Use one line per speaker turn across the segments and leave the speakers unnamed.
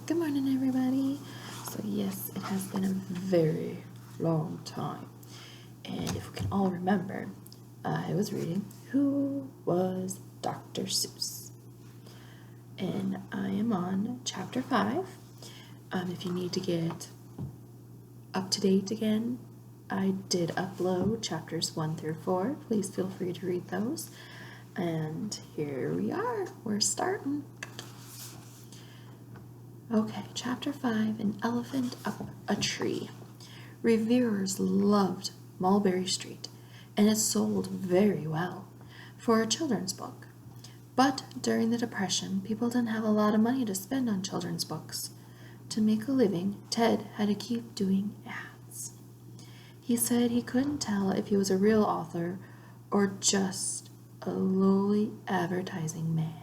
Good morning, everybody. So yes, it has been a very long time. And if we can all remember, I was reading Who Was Dr. Seuss? And I am on chapter 5. If you need to get up to date again, I did upload chapters 1 through 4. Please feel free to read those. And here we are. We're starting. Okay, chapter 5, An Elephant Up a Tree. Reviewers loved Mulberry Street, and it sold very well for a children's book. But during the Depression, people didn't have a lot of money to spend on children's books. To make a living, Ted had to keep doing ads. He said he couldn't tell if he was a real author or just a lowly advertising man.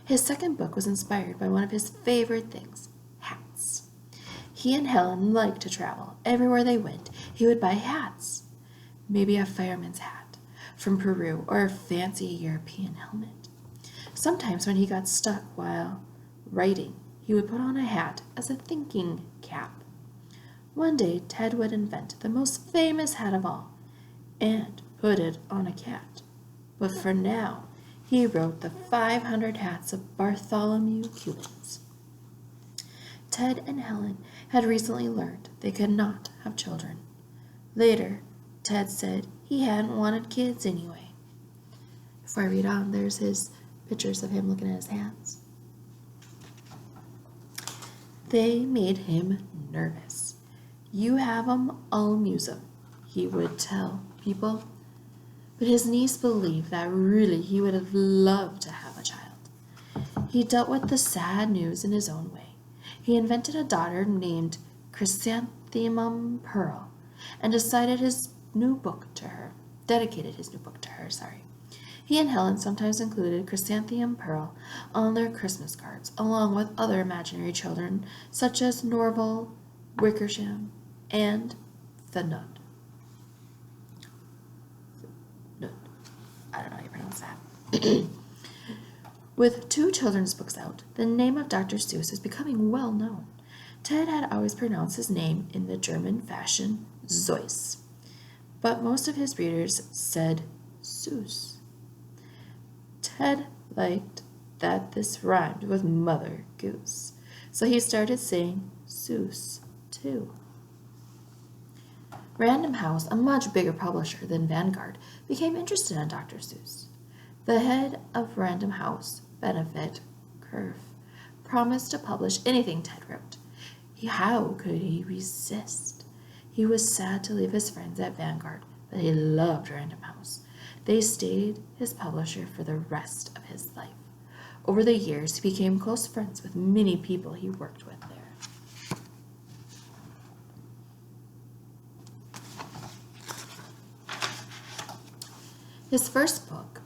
His second book was inspired by one of his favorite things, hats. He and Helen liked to travel. Everywhere they went, he would buy hats. Maybe a fireman's hat from Peru or a fancy European helmet. Sometimes when he got stuck while writing, he would put on a hat as a thinking cap. One day, Ted would invent the most famous hat of all and put it on a cat. But for now, he wrote the 500 Hats of Bartholomew Cubans. Ted and Helen had recently learned they could not have children. Later, Ted said he hadn't wanted kids anyway. Before I read on, there's his pictures of him looking at his hats. They made him nervous. "You have 'em, I'll amuse 'em," he would tell people. But his niece believed that really he would have loved to have a child. He dealt with the sad news in his own way. He invented a daughter named Chrysanthemum Pearl and dedicated his new book to her. He and Helen sometimes included Chrysanthemum Pearl on their Christmas cards, along with other imaginary children such as Norval, Wickersham, and the Nut. I don't know how you pronounce that. With 2 children's books out, the name of Dr. Seuss is becoming well known. Ted had always pronounced his name in the German fashion Suess, but most of his readers said Seuss. Ted liked that this rhymed with Mother Goose, so he started saying Seuss too. Random House, a much bigger publisher than Vanguard, became interested in Dr. Seuss. The head of Random House, Benefit Curve, promised to publish anything Ted wrote. How could he resist? He was sad to leave his friends at Vanguard, but he loved Random House. They stayed his publisher for the rest of his life. Over the years, he became close friends with many people he worked with there. His first book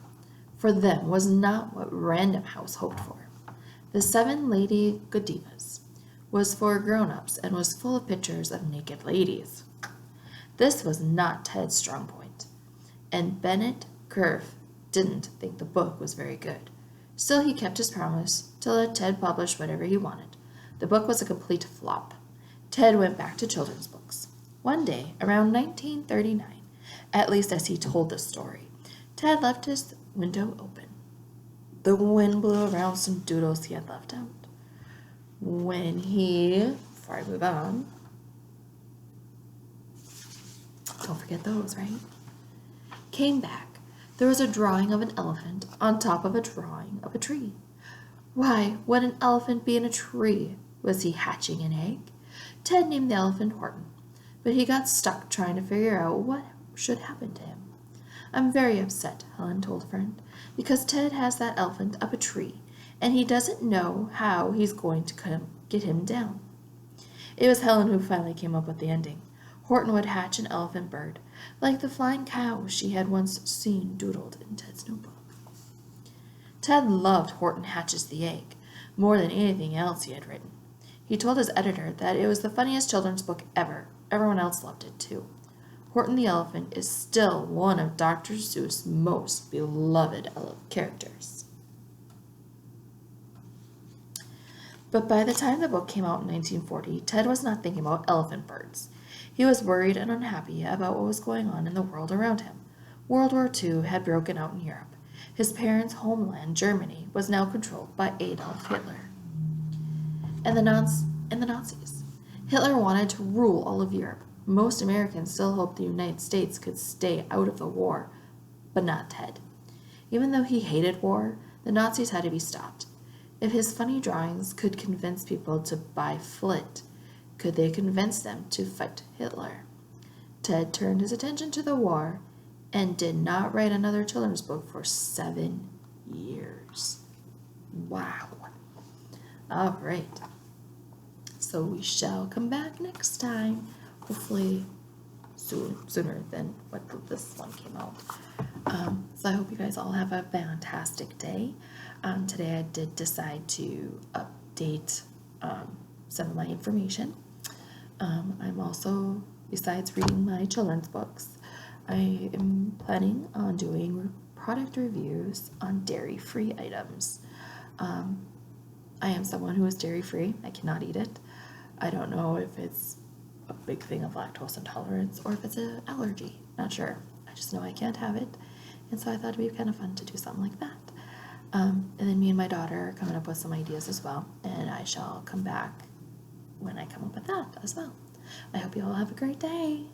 for them was not what Random House hoped for. The 7 Lady Godivas was for grown-ups and was full of pictures of naked ladies. This was not Ted's strong point, and Bennett Curve didn't think the book was very good. Still, he kept his promise to let Ted publish whatever he wanted. The book was a complete flop. Ted went back to children's books. One day, around 1939, at least as he told the story, Ted left his window open. The wind blew around some doodles he had left out. Before I move on, don't forget those, right? Came back, there was a drawing of an elephant on top of a drawing of a tree. Why would an elephant be in a tree? Was he hatching an egg? Ted named the elephant Horton, but he got stuck trying to figure out what should happen to him. "I'm very upset," Helen told a friend, "because Ted has that elephant up a tree, and he doesn't know how he's going to get him down." It was Helen who finally came up with the ending. Horton would hatch an elephant bird, like the flying cow she had once seen doodled in Ted's notebook. Ted loved Horton Hatches the Egg more than anything else he had written. He told his editor that it was the funniest children's book ever. Everyone else loved it too. Horton the Elephant is still one of Dr. Seuss' most beloved characters. But by the time the book came out in 1940, Ted was not thinking about elephant birds. He was worried and unhappy about what was going on in the world around him. World War II had broken out in Europe. His parents' homeland, Germany, was now controlled by Adolf Hitler and the Nazis. Hitler wanted to rule all of Europe. Most Americans still hoped the United States could stay out of the war, but not Ted. Even though he hated war, the Nazis had to be stopped. If his funny drawings could convince people to buy Flit, could they convince them to fight Hitler? Ted turned his attention to the war and did not write another children's book for 7 years. Wow. All right. So we shall come back next time, hopefully sooner than what this one came out. So I hope you guys all have a fantastic day. Today I did decide to update some of my information. I'm also, besides reading my children's books, I am planning on doing product reviews on dairy-free items. I am someone who is dairy-free. I cannot eat it. I don't know if it's a big thing of lactose intolerance or if it's an allergy. Not sure. I just know I can't have it. And so I thought it'd be kind of fun to do something like that. And then me and my daughter are coming up with some ideas as well. And I shall come back when I come up with that as well. I hope you all have a great day.